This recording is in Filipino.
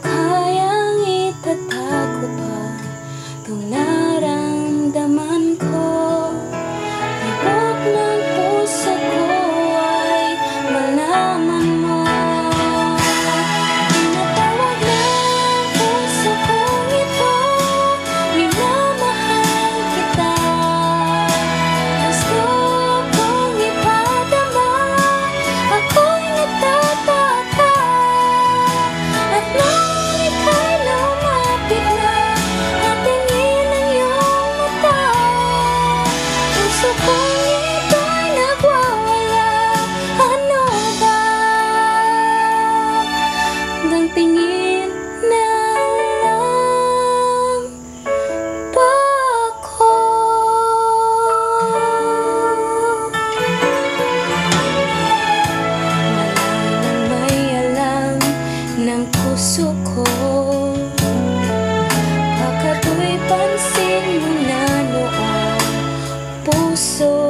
kayang itatago pa itong nararamdaman ko. Tibok ng puso ko ay malaman mo. Tinatawag ng puso kong ito, minamahal kita. Gusto kong ipadama, ako'y nagtataka. At nung ika'y lumapit na, at tingin ang iyong mata, puso kong ito'y nagwawala. Ano ba? Hanggang tingin na lang ba ako? Walang may alam ng puso ko, baka to'y pansin mo na noon, puso.